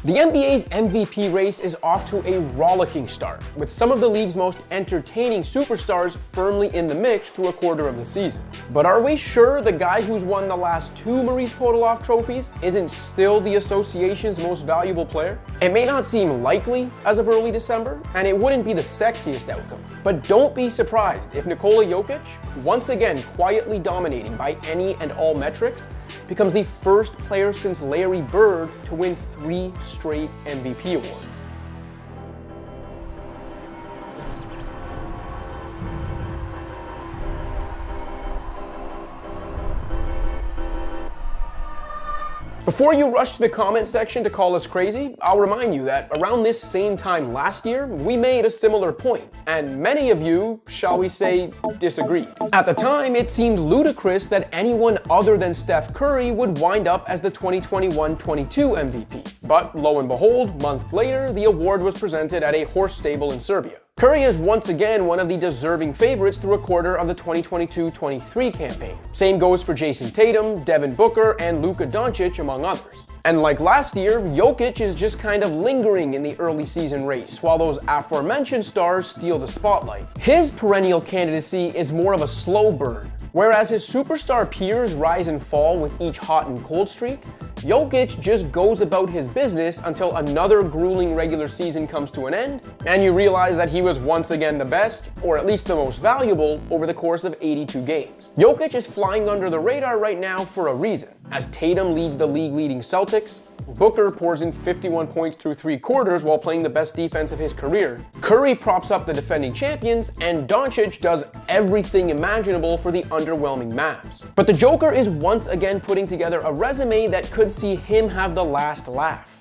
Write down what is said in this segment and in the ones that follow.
The NBA's MVP race is off to a rollicking start, with some of the league's most entertaining superstars firmly in the mix through a quarter of the season. But are we sure the guy who's won the last 2 Maurice Podoloff trophies isn't still the association's most valuable player? It may not seem likely as of early December, and it wouldn't be the sexiest outcome. But don't be surprised if Nikola Jokic, once again quietly dominating by any and all metrics, becomes the first player since Larry Bird to win 3 straight MVP awards. Before you rush to the comment section to call us crazy, I'll remind you that around this same time last year, we made a similar point, and many of you, shall we say, disagreed. At the time, it seemed ludicrous that anyone other than Steph Curry would wind up as the 2021-22 MVP. But lo and behold, months later, the award was presented at a horse stable in Serbia. Curry is once again one of the deserving favorites through a quarter of the 2022-23 campaign. Same goes for Jason Tatum, Devin Booker, and Luka Doncic, among others. And like last year, Jokic is just kind of lingering in the early season race, while those aforementioned stars steal the spotlight. His perennial candidacy is more of a slow burn. Whereas his superstar peers rise and fall with each hot and cold streak, Jokic just goes about his business until another grueling regular season comes to an end, and you realize that he was once again the best, or at least the most valuable, over the course of 82 games. Jokic is flying under the radar right now for a reason, as Tatum leads the league-leading Celtics, Booker pours in 51 points through 3 quarters while playing the best defense of his career, Curry props up the defending champions, and Doncic does everything imaginable for the underwhelming Mavs. But the Joker is once again putting together a resume that could see him have the last laugh.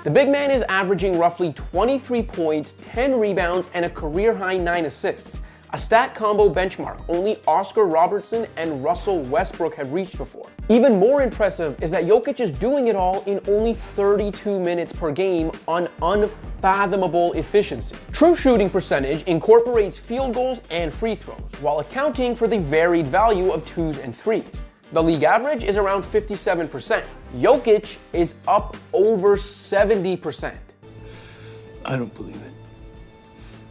The big man is averaging roughly 23 points, 10 rebounds, and a career-high 9 assists. A stat combo benchmark only Oscar Robertson and Russell Westbrook have reached before. Even more impressive is that Jokic is doing it all in only 32 minutes per game on unfathomable efficiency. True shooting percentage incorporates field goals and free throws, while accounting for the varied value of 2s and 3s. The league average is around 57%. Jokic is up over 70%. I don't believe it.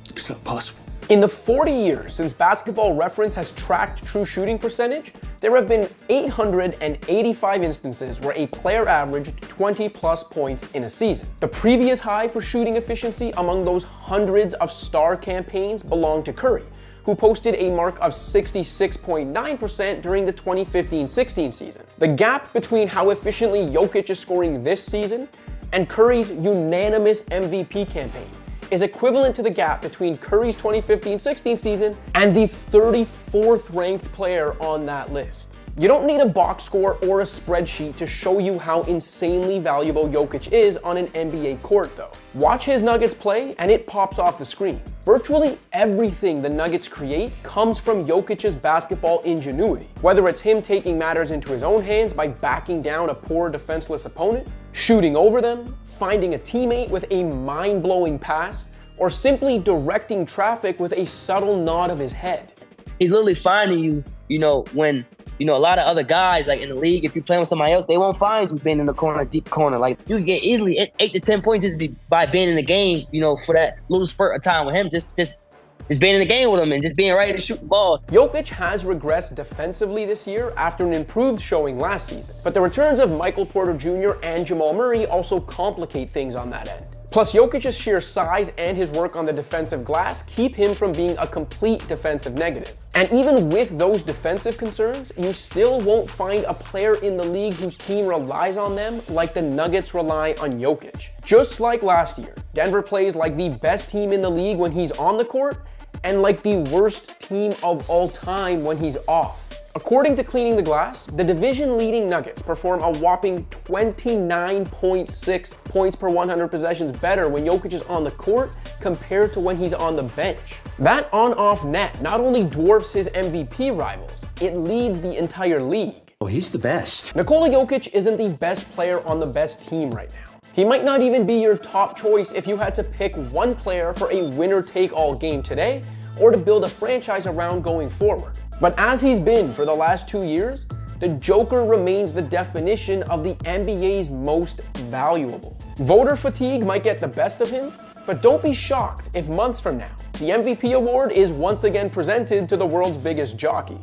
It's not possible. In the 40 years since Basketball Reference has tracked true shooting percentage, there have been 885 instances where a player averaged 20+ points in a season. The previous high for shooting efficiency among those hundreds of star campaigns belonged to Curry, who posted a mark of 66.9% during the 2015-16 season. The gap between how efficiently Jokic is scoring this season and Curry's unanimous MVP campaign is equivalent to the gap between Curry's 2015-16 season and the 34th ranked player on that list. You don't need a box score or a spreadsheet to show you how insanely valuable Jokic is on an NBA court, though. Watch his Nuggets play and it pops off the screen. Virtually everything the Nuggets create comes from Jokic's basketball ingenuity, whether it's him taking matters into his own hands by backing down a poor defenseless opponent, shooting over them, finding a teammate with a mind-blowing pass, or simply directing traffic with a subtle nod of his head. He's literally finding you, when a lot of other guys, like in the league, if you're playing with somebody else, they won't find you being in the corner, deep corner. Like, you can get easily 8 to 10 points by being in the game, for that little spurt of time with him, just being in the game with him and just being ready to shoot the ball. Jokic has regressed defensively this year after an improved showing last season, but the returns of Michael Porter Jr. and Jamal Murray also complicate things on that end. Plus, Jokic's sheer size and his work on the defensive glass keep him from being a complete defensive negative. And even with those defensive concerns, you still won't find a player in the league whose team relies on them like the Nuggets rely on Jokic. Just like last year, Denver plays like the best team in the league when he's on the court, and like the worst team of all time when he's off. According to Cleaning the Glass, the division-leading Nuggets perform a whopping 29.6 points per 100 possessions better when Jokic is on the court compared to when he's on the bench. That on-off net not only dwarfs his MVP rivals, it leads the entire league. Oh, he's the best. Nikola Jokic isn't the best player on the best team right now. He might not even be your top choice if you had to pick one player for a winner-take-all game today, or to build a franchise around going forward. But as he's been for the last 2 years, the Joker remains the definition of the NBA's most valuable. Voter fatigue might get the best of him, but don't be shocked if months from now, the MVP award is once again presented to the world's biggest jockey.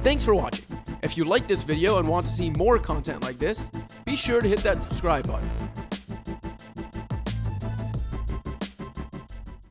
Thanks for watching. If you liked this video and want to see more content like this, be sure to hit that subscribe button.